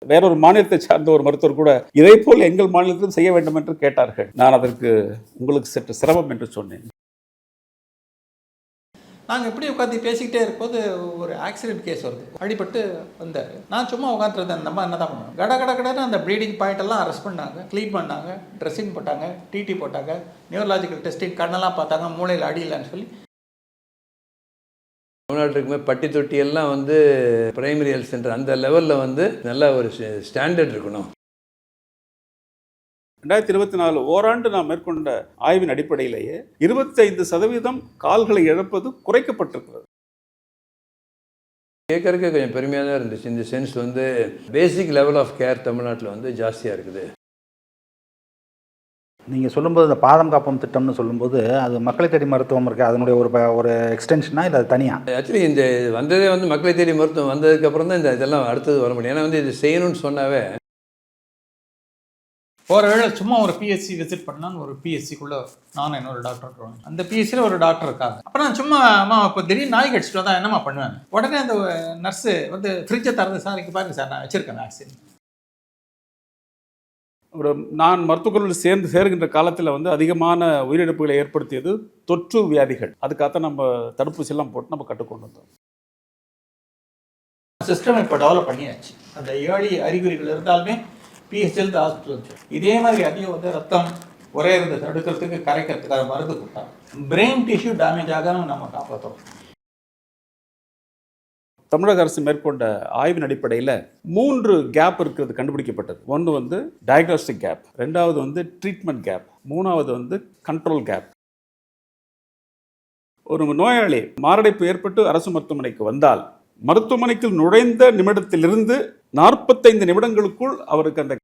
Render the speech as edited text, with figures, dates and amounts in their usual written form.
வேறொரு மாநிலத்தை சார்ந்த ஒரு மருத்துவர் கூட இதை போல் எங்கள் மாநிலத்திலும் செய்ய வேண்டும் என்று கேட்டார்கள். நான் அதற்கு உங்களுக்கு சற்று சிரமம் என்று சொன்னேன். நாங்கள் எப்படி உட்காந்து பேசிக்கிட்டே இருக்கும்போது ஒரு ஆக்சிடென்ட் கேஸ் வருது. அடிபட்டு வந்தார். நான் சும்மா உட்காந்துருந்தேன். நம்ம என்ன தான் பண்ணுவோம், கடன்னு அந்த ப்ளீடிங் பாயிண்ட் எல்லாம் அரெஸ்ட் பண்ணாங்க, க்ளீன் பண்ணாங்க, ட்ரெஸ்ஸிங் போட்டாங்க, டிடி போட்டாங்க, நியூரலாஜிக்கல் டெஸ்டிங், கண்ணெல்லாம் பார்த்தாங்க, மூளையில் அடியில்லைன்னு சொல்லி. தமிழ்நாட்டுக்குமே பட்டி தொட்டி எல்லாம் வந்து பிரைமரி ஹெல்த் சென்டர் அந்த லெவலில் வந்து நல்ல ஒரு ஸ்டாண்டர்ட் இருக்கணும். 2024 ஓராண்டு நாம் மேற்கொண்ட ஆய்வின் அடிப்படையிலேயே 25% கால்களை இழப்பது குறைக்கப்பட்டிருக்கிறது. கேட்கறதுக்கு கொஞ்சம் பெருமையாக தான் இருந்துச்சு. இந்த சென்ஸ் வந்து பேசிக் லெவல் ஆஃப் கேர் தமிழ்நாட்டில் வந்து ஜாஸ்தியாக இருக்குது. நீங்கள் சொல்லும்போது இந்த பாதம் காப்போம் திட்டம்னு சொல்லும்போது அது மக்களை தேடி மருத்துவம் இருக்குது, அதனுடைய ஒரு எக்ஸ்டென்ஷனா இல்லை அது தனியாக? ஆக்சுவலி இந்த வந்ததே வந்து மக்களை தேடி மருத்துவம் வந்ததுக்கப்புறம் தான் இதெல்லாம் அடுத்தது வர முடியும். ஏன்னா வந்து இது செய்யணும்னு சொன்னாவே ஒரு வேளை சும்மா ஒரு பிஎஸ்சி விசிட் பண்ணான்னு ஒரு பிஎஸ்சிக்குள்ளே நானும் என்னோட டாக்டர் இருக்கிறோம். அந்த பிஎஸ்சியில் ஒரு டாக்டர் இருக்காங்க. அப்புறம் நான் சும்மா இப்போ திடீர்னு நாய் கடிச்சிட்டு வந்தால் என்னம்மா பண்ணுவேன். உடனே அந்த நர்ஸு வந்து ஃப்ரிட்ஜை திறந்து, சார் இங்கே பாருங்க சார், நான் வச்சுருக்கேன் வேக்சின். நான் மருத்துவக் கல்லூரியில் சேருகின்ற காலத்தில் வந்து அதிகமான உயிரிழப்புகளை ஏற்படுத்தியது தொற்று வியாதிகள். அதுக்காக நம்ம தடுப்பூசி எல்லாம் போட்டு நம்ம கற்றுக்கொண்டு வந்தோம். சிஸ்டம் இப்போ டெவலப் பண்ணியாச்சு. அந்த ஏர்லி அறிகுறிகள் இருந்தாலுமே பிஹெச்எல் ஹாஸ்பிட்டல் இதே மாதிரி அதிகம் வந்து ரத்தம் ஒரே இருந்து தடுக்கிறதுக்கு, கரைக்கிறதுக்காக மருந்து கொடுத்தாங்க. பிரெயின் டிஷ்யூ டேமேஜ் ஆகாம நம்ம காப்பாற்றோம். தமிழக அரசு மேற்கொண்ட ஆய்வின் அடிப்படையில் 3 கேப் இருக்கிறது கண்டுபிடிக்கப்பட்டது. ஒன்று வந்து டயக்னாஸ்டிக் கேப், ரெண்டாவது வந்து ட்ரீட்மெண்ட் கேப், மூணாவது வந்து கண்ட்ரோல் கேப். ஒரு நோயாளி மாரடைப்பு ஏற்பட்டு அரசு மருத்துவமனைக்கு வந்தால் மருத்துவமனைக்கு நுழைந்த நிமிடத்திலிருந்து 45 நிமிடங்களுக்குள் அவருக்கு அந்த